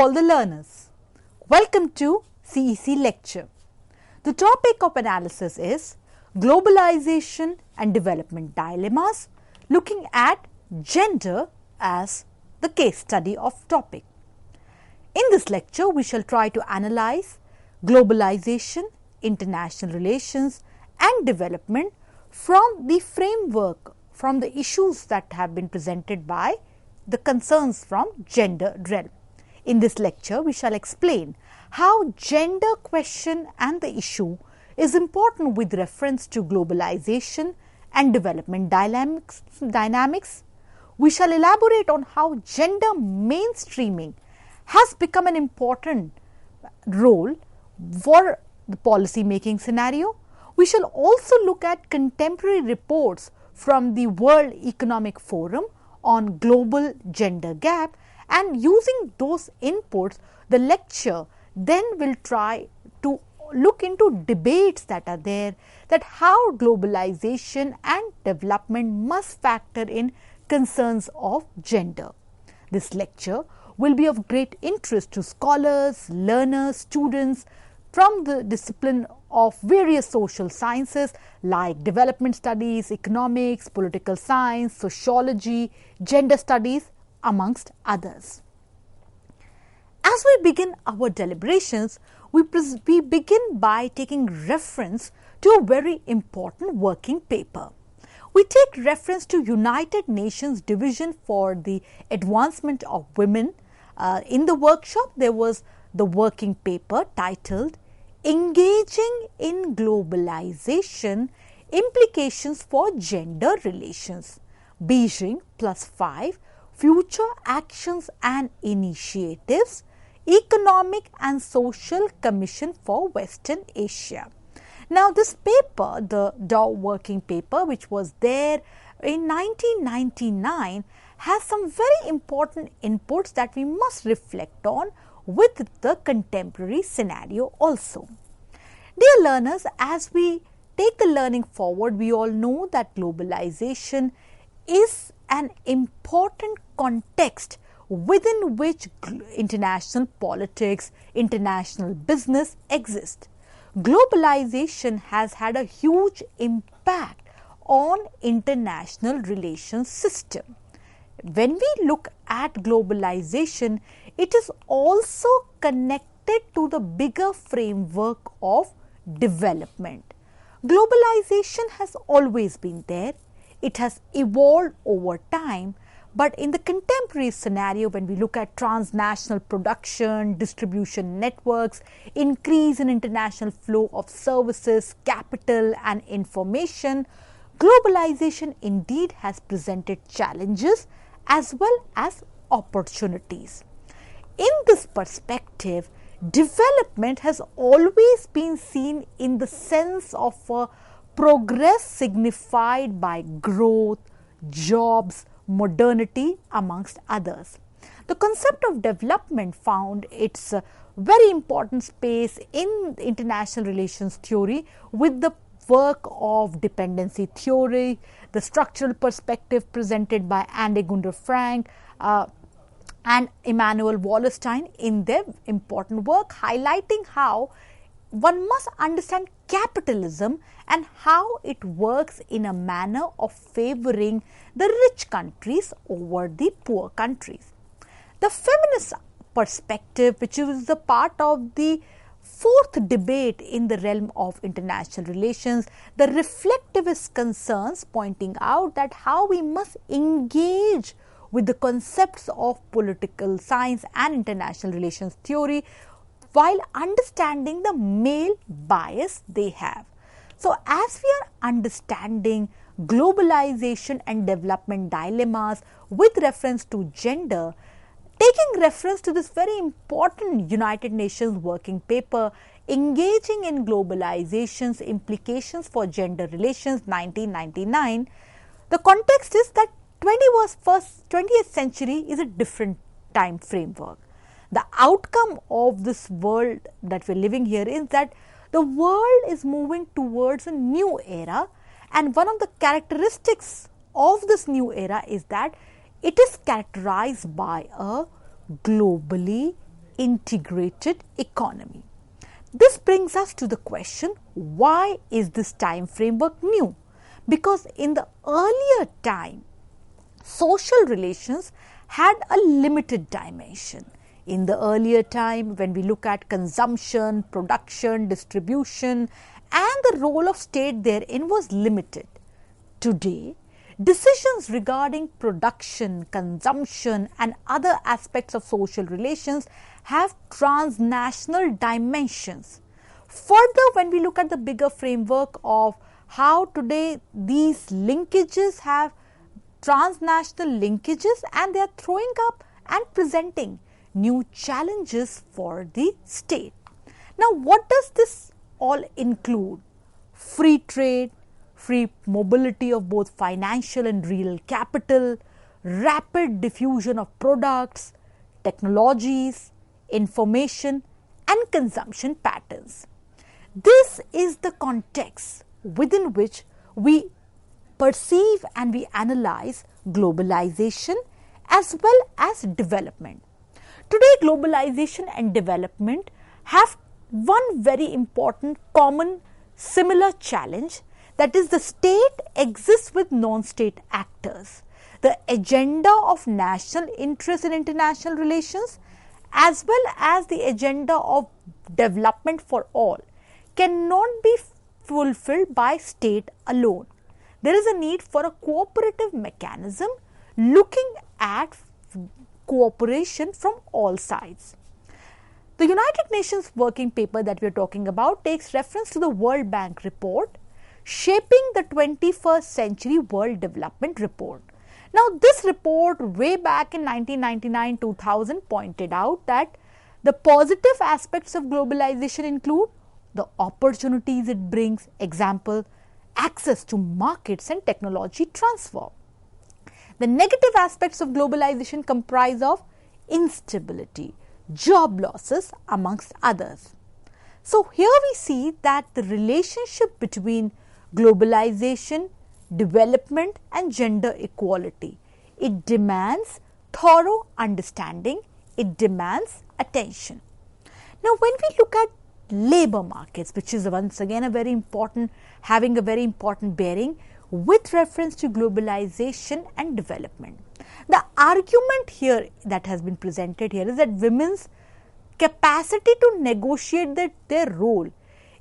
all the learners. Welcome to CEC lecture. The topic of analysis is Globalization and Development Dilemmas, looking at gender as the case study of topic. In this lecture, we shall try to analyze globalization, international relations and development from the framework, from the issues that have been presented by the concerns from gender realm. In this lecture, we shall explain how gender question and the issue is important with reference to globalization and development dynamics. We shall elaborate on how gender mainstreaming has become an important role for the policy making scenario. We shall also look at contemporary reports from the World Economic Forum on global gender gap, and using those inputs, the lecture then will try to look into debates that are there, that how globalization and development must factor in concerns of gender. This lecture will be of great interest to scholars, learners, students from the discipline of various social sciences like development studies, economics, political science, sociology, gender studies, amongst others. As we begin our deliberations, we begin by taking reference to a very important working paper. We take reference to United Nations Division for the Advancement of Women. In the workshop, there was the working paper titled Engaging in Globalization, Implications for Gender Relations, Beijing +5, Future Actions and Initiatives, Economic and Social Commission for Western Asia. Now, this paper, the DAO working paper, which was there in 1999, has some very important inputs that we must reflect on with the contemporary scenario also. Dear learners, as we take the learning forward, we all know that globalization is an important context within which international politics, international business exist. Globalization has had a huge impact on international relations system. When we look at globalization, it is also connected to the bigger framework of development. Globalization has always been there. It has evolved over time, but in the contemporary scenario, when we look at transnational production, distribution networks, increase in international flow of services, capital and information, globalization indeed has presented challenges as well as opportunities. In this perspective, development has always been seen in the sense of a progress signified by growth, jobs, modernity, amongst others. The concept of development found its very important space in international relations theory with the work of dependency theory, the structural perspective presented by Andy Gunder Frank and Immanuel Wallerstein in their important work, highlighting how one must understand capitalism and how it works in a manner of favoring the rich countries over the poor countries. The feminist perspective, which is the part of the fourth debate in the realm of international relations, the reflectivist concerns pointing out that how we must engage with the concepts of political science and international relations theory while understanding the male bias they have. So, as we are understanding globalization and development dilemmas with reference to gender, taking reference to this very important United Nations working paper, Engaging in Globalization's Implications for Gender Relations 1999, the context is that 20th century is a different time framework. The outcome of this world that we are living here is that the world is moving towards a new era, and one of the characteristics of this new era is that it is characterized by a globally integrated economy. This brings us to the question, why is this time framework new? Because in the earlier time, social relations had a limited dimension. In the earlier time, when we look at consumption, production, distribution, and the role of state therein was limited. Today, decisions regarding production, consumption, and other aspects of social relations have transnational dimensions. Further, when we look at the bigger framework of how today these linkages have transnational linkages, and they are throwing up and presenting new challenges for the state. Now, what does this all include? Free trade, free mobility of both financial and real capital, rapid diffusion of products, technologies, information, and consumption patterns. This is the context within which we perceive and we analyze globalization as well as development. Today, globalization and development have one very important common similar challenge, that is, the state exists with non-state actors. The agenda of national interest in international relations as well as the agenda of development for all cannot be fulfilled by state alone. There is a need for a cooperative mechanism looking at cooperation from all sides. The United Nations working paper that we are talking about takes reference to the World Bank report, Shaping the 21st Century World Development Report. Now, this report way back in 1999-2000 pointed out that the positive aspects of globalization include the opportunities it brings, example, access to markets and technology transfer. The negative aspects of globalization comprise of instability, job losses, amongst others. So, here we see that the relationship between globalization, development and gender equality, it demands thorough understanding, it demands attention. Now, when we look at labor markets, which is once again having a very important bearing with reference to globalization and development. The argument here that has been presented here is that women's capacity to negotiate their role.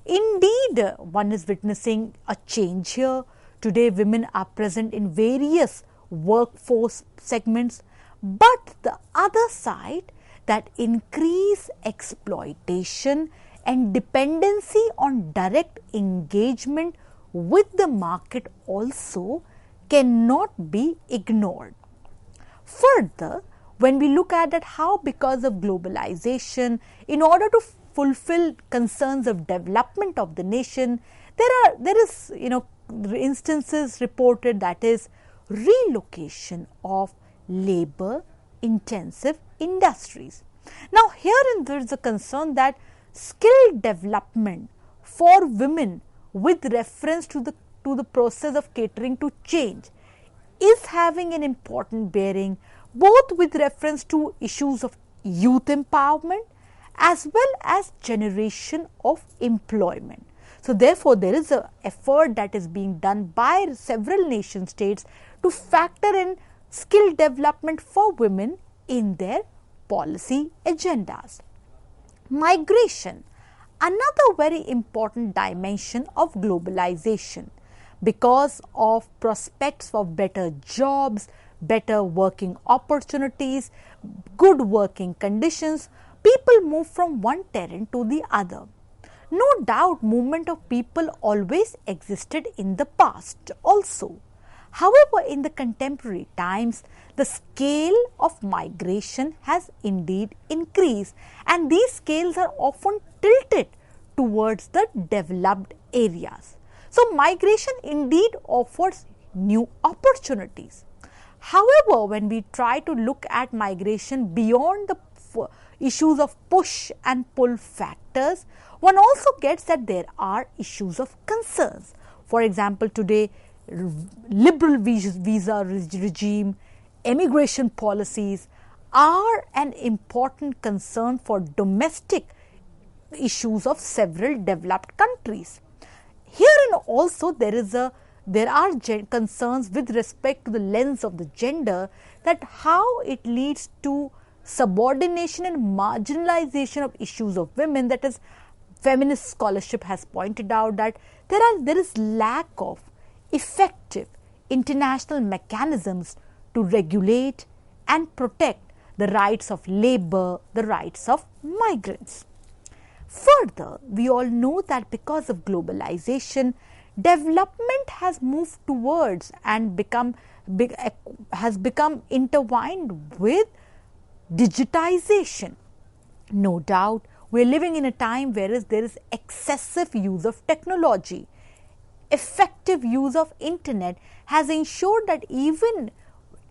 Indeed, one is witnessing a change here. Today, women are present in various workforce segments, but the other side, that increased exploitation and dependency on direct engagement with the market also cannot be ignored. Further, when we look at it, how because of globalization, in order to fulfill concerns of development of the nation, there is instances reported, that is relocation of labor intensive industries. Now, herein there is a concern that skill development for women with reference to the process of catering to change is having an important bearing, both with reference to issues of youth empowerment as well as generation of employment. So, therefore, there is an effort that is being done by several nation states to factor in skill development for women in their policy agendas. Migration, another very important dimension of globalization, because of prospects for better jobs, better working opportunities, good working conditions, people move from one terrain to the other. No doubt, movement of people always existed in the past also. However, in the contemporary times, the scale of migration has indeed increased, and these scales are often tilted towards the developed areas. So, migration indeed offers new opportunities. However, when we try to look at migration beyond the issues of push and pull factors, one also gets that there are issues of concerns. For example, today, liberal visa regime, immigration policies, are an important concern for domestic issues of several developed countries. Herein also there are concerns with respect to the lens of the gender, that how it leads to subordination and marginalization of issues of women. That is, feminist scholarship has pointed out that there is lack of effective international mechanisms to regulate and protect the rights of labor, the rights of migrants. Further, we all know that because of globalization, development has moved towards and has become intertwined with digitization. No doubt, we are living in a time whereas there is excessive use of technology. Effective use of internet has ensured that even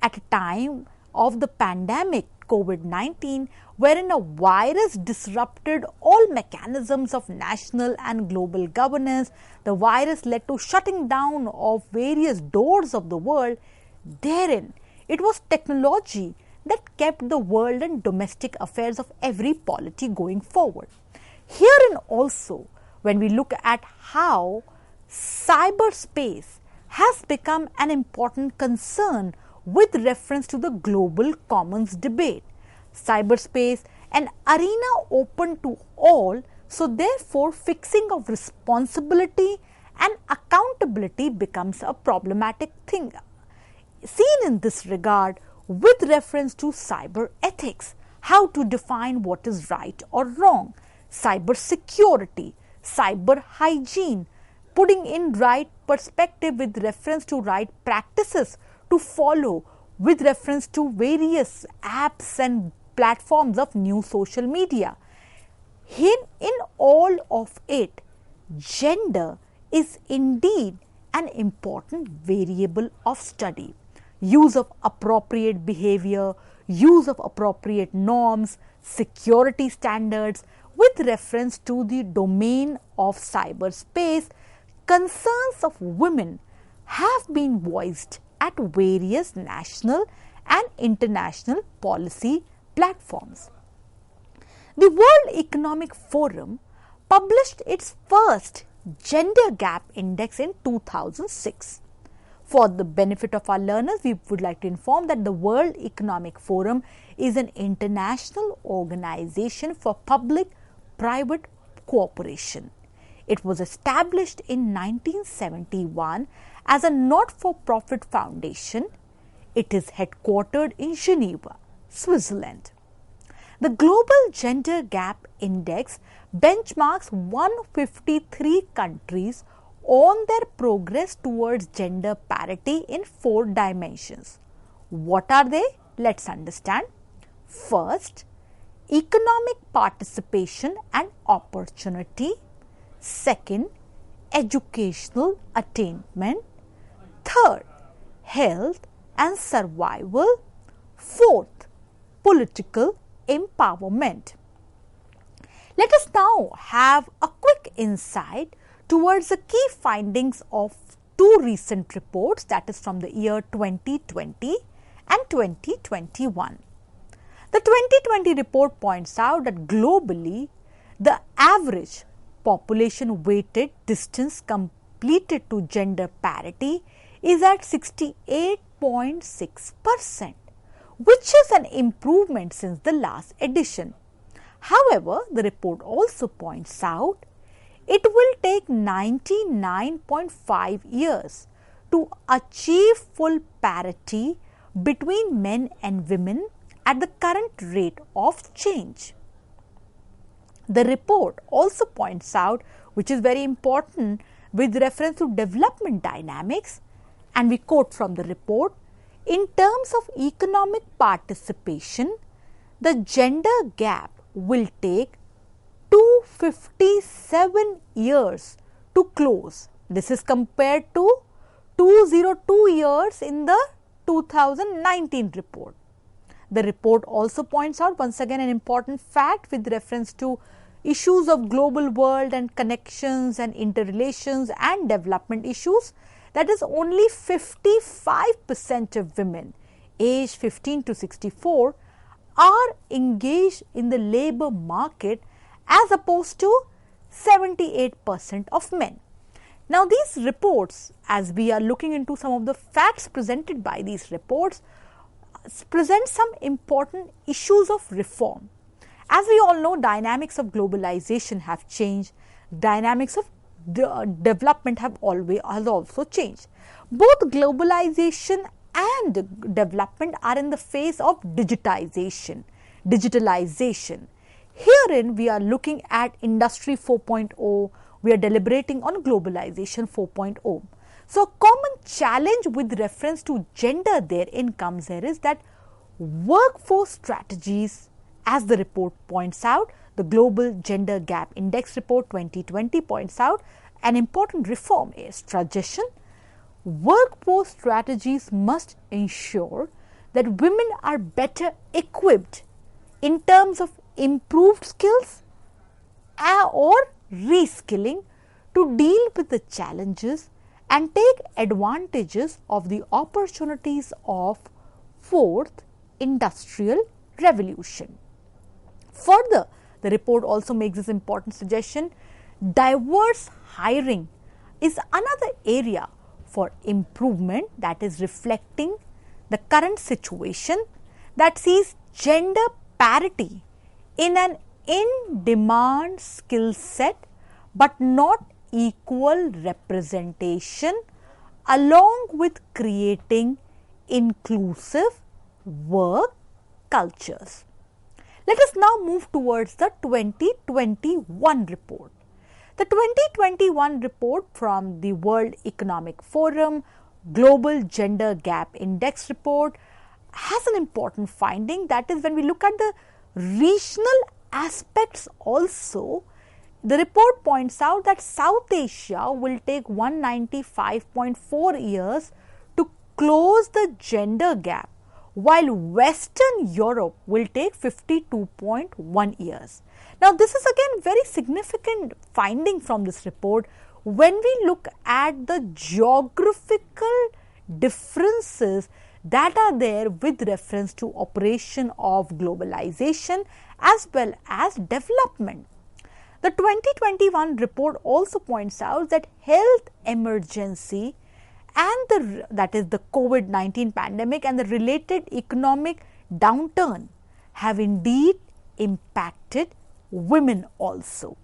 at a time of the pandemic COVID-19, wherein a virus disrupted all mechanisms of national and global governance, the virus led to shutting down of various doors of the world. Therein, it was technology that kept the world and domestic affairs of every polity going forward. Herein also, when we look at how cyberspace has become an important concern with reference to the global commons debate. Cyberspace, an arena open to all, so therefore fixing of responsibility and accountability becomes a problematic thing. Seen in this regard with reference to cyber ethics, how to define what is right or wrong, cyber security, cyber hygiene, putting in right perspective with reference to right practices to follow with reference to various apps and platforms of new social media. In all of it, gender is indeed an important variable of study. Use of appropriate behavior, use of appropriate norms, security standards with reference to the domain of cyberspace, concerns of women have been voiced at various national and international policy platforms. The World Economic Forum published its first Gender Gap Index in 2006. For the benefit of our learners, we would like to inform that the World Economic Forum is an international organization for public-private cooperation. It was established in 1971 as a not-for-profit foundation. It is headquartered in Geneva, Switzerland. The Global Gender Gap Index benchmarks 153 countries on their progress towards gender parity in 4 dimensions. What are they? Let's understand. First, economic participation and opportunity. Second, educational attainment. Third, health and survival. Fourth, political empowerment. Let us now have a quick insight towards the key findings of 2 recent reports, that is from the year 2020 and 2021. The 2020 report points out that globally, the average population weighted distance completed to gender parity is at 68.6%, which is an improvement since the last edition. However, the report also points out it will take 99.5 years to achieve full parity between men and women at the current rate of change. The report also points out, which is very important with reference to development dynamics, and we quote from the report, in terms of economic participation, the gender gap will take 257 years to close. This is compared to 202 years in the 2019 report. The report also points out once again an important fact with reference to issues of global world and connections and interrelations and development issues, that is only 55% of women aged 15 to 64 are engaged in the labor market as opposed to 78% of men. Now, these reports, as we are looking into some of the facts presented by these reports, present some important issues of reform. As we all know, dynamics of globalization have changed, dynamics of development have also changed. Both globalization and development are in the phase of digitalization. Herein, we are looking at Industry 4.0, we are deliberating on globalization 4.0. So, a common challenge with reference to gender therein comes here is that workforce strategies, as the report points out, the Global Gender Gap Index Report 2020 points out, an important reform is suggestion. Workforce strategies must ensure that women are better equipped in terms of improved skills or reskilling to deal with the challenges and take advantages of the opportunities of fourth industrial revolution. Further, the report also makes this important suggestion: diverse hiring is another area for improvement that is reflecting the current situation that sees gender parity in an in-demand skill set but not equal representation, along with creating inclusive work cultures. Let us now move towards the 2021 report. The 2021 report from the World Economic Forum Global Gender Gap Index report has an important finding, that is, when we look at the regional aspects also, the report points out that South Asia will take 195.4 years to close the gender gap, while Western Europe will take 52.1 years. Now, this is again very significant finding from this report when we look at the geographical differences that are there with reference to operation of globalization as well as development. The 2021 report also points out that health emergency and that is the COVID-19 pandemic and the related economic downturn have indeed impacted women also.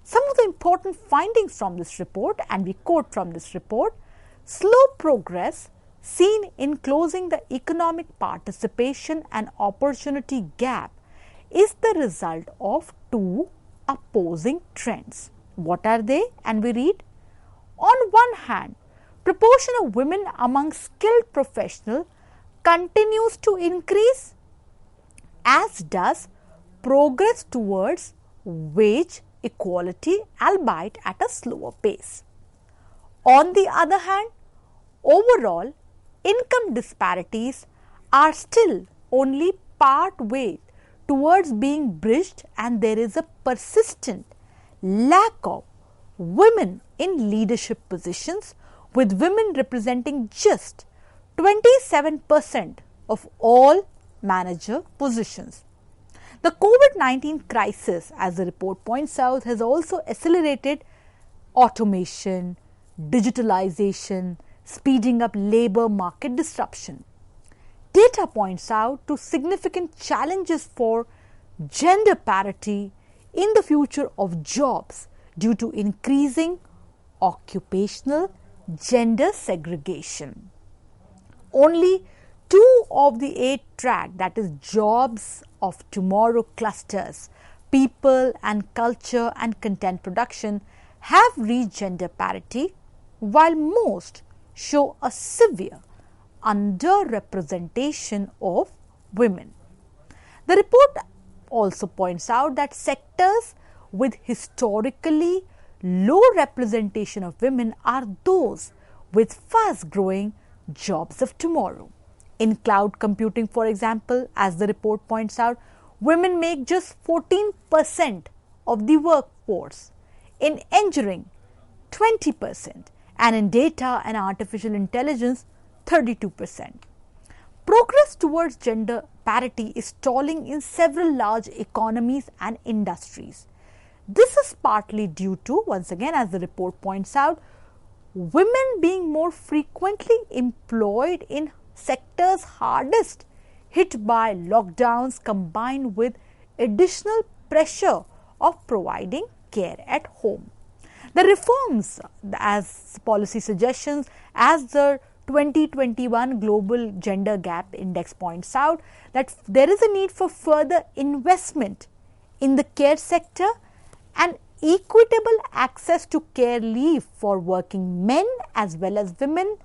Some of the important findings from this report, and we quote from this report: slow progress seen in closing the economic participation and opportunity gap is the result of two opposing trends. What are they? And we read: on one hand, proportion of women among skilled professionals continues to increase, as does progress towards wage equality, albeit at a slower pace. On the other hand, overall income disparities are still only part way towards being bridged, and there is a persistent lack of women in leadership positions, with women representing just 27% of all manager positions. The COVID-19 crisis, as the report points out, has also accelerated automation, digitalization, speeding up labor market disruption. Data points out to significant challenges for gender parity in the future of jobs due to increasing occupational gender segregation. Only 2 of the 8 track, that is jobs of tomorrow clusters, people and culture and content production, have reached gender parity, while most show a severe underrepresentation of women. The report also points out that sectors with historically low representation of women are those with fast growing jobs of tomorrow. In cloud computing, for example, as the report points out, women make just 14% of the workforce. In engineering, 20%, and in data and artificial intelligence, 32%. Progress towards gender parity is stalling in several large economies and industries. This is partly due to, once again, as the report points out, women being more frequently employed in sectors hardest hit by lockdowns combined with additional pressure of providing care at home. The reforms as policy suggestions, as the 2021 Global Gender Gap Index points out, that there is a need for further investment in the care sector and equitable access to care leave for working men as well as women,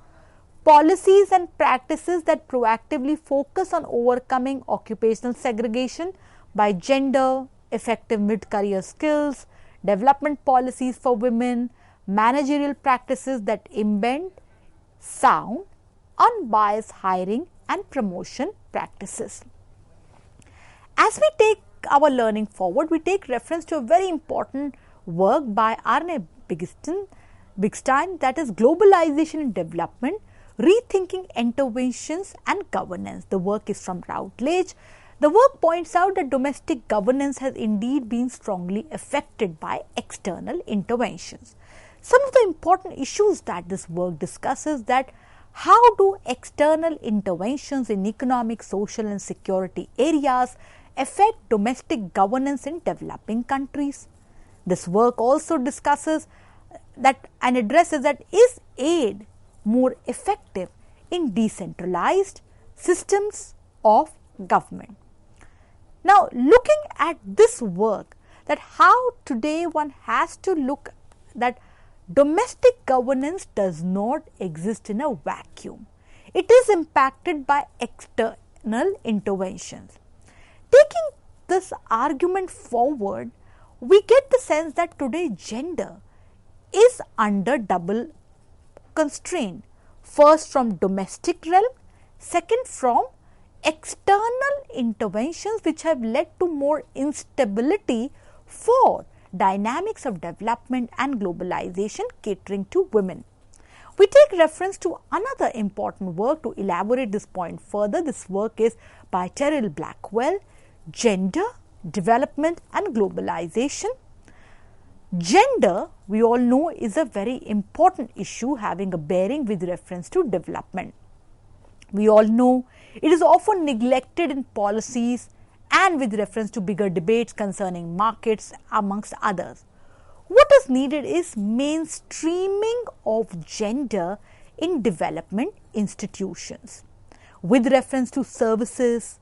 policies and practices that proactively focus on overcoming occupational segregation by gender, effective mid-career skills, development policies for women, managerial practices that embed sound, unbiased hiring and promotion practices. As we take our learning forward, we take reference to a very important work by Arne Bigstein, that is Globalization and Development, Rethinking Interventions and Governance. The work is from Routledge. The work points out that domestic governance has indeed been strongly affected by external interventions. Some of the important issues that this work discusses, that how do external interventions in economic, social and security areas affect domestic governance in developing countries. This work also discusses that and addresses that is aid more effective in decentralized systems of government. Now, looking at this work, that how today one has to look that domestic governance does not exist in a vacuum. It is impacted by external interventions. Taking this argument forward, we get the sense that today gender is under double constraint. First from domestic realm, second from external interventions which have led to more instability for dynamics of development and globalization catering to women. We take reference to another important work to elaborate this point further. This work is by Terrell Blackwell, Gender, Development and Globalization. Gender, we all know, is a very important issue having a bearing with reference to development. We all know it is often neglected in policies and with reference to bigger debates concerning markets amongst others. What is needed is mainstreaming of gender in development institutions. With reference to services,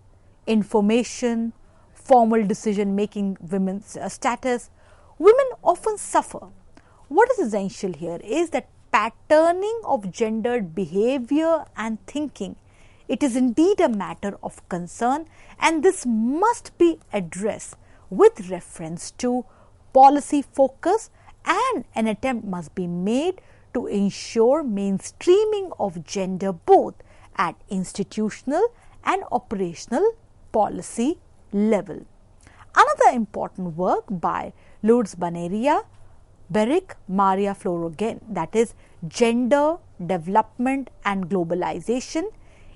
information, formal decision making women's status, women often suffer. What is essential here is that patterning of gendered behavior and thinking. It is indeed a matter of concern, and this must be addressed with reference to policy focus, and an attempt must be made to ensure mainstreaming of gender both at institutional and operational policy level. Another important work by Lourdes Baneria, Beric, Maria Florogen, that is Gender, Development and Globalization,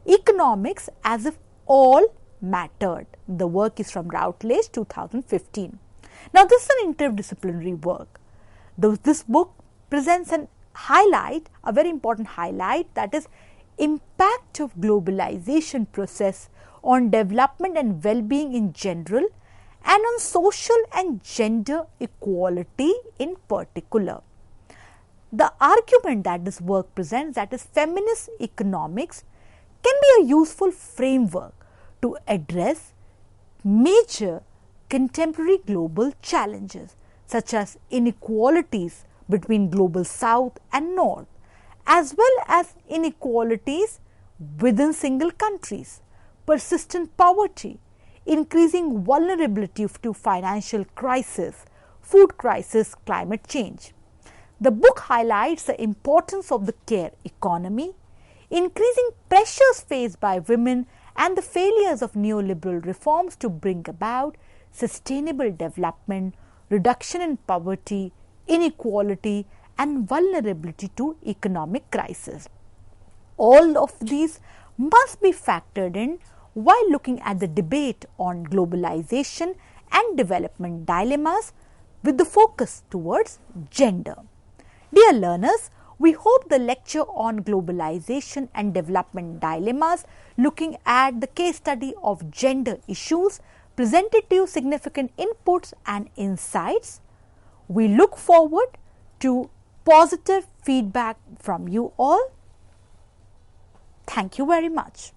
Economics as if all mattered. The work is from Routledge 2015. Now, this is an interdisciplinary work. This book presents a very important highlight, that is impact of globalization process on development and well-being in general and on social and gender equality in particular. The argument that this work presents, that is feminist economics, can be a useful framework to address major contemporary global challenges such as inequalities between global south and north, as well as inequalities within single countries, persistent poverty, increasing vulnerability to financial crisis, food crisis, climate change. The book highlights the importance of the care economy, increasing pressures faced by women and the failures of neoliberal reforms to bring about sustainable development, reduction in poverty, inequality and vulnerability to economic crisis. All of these must be factored in while looking at the debate on globalization and development dilemmas with the focus towards gender. Dear learners, we hope the lecture on globalization and development dilemmas, looking at the case study of gender issues, presented to you significant inputs and insights. We look forward to positive feedback from you all. Thank you very much.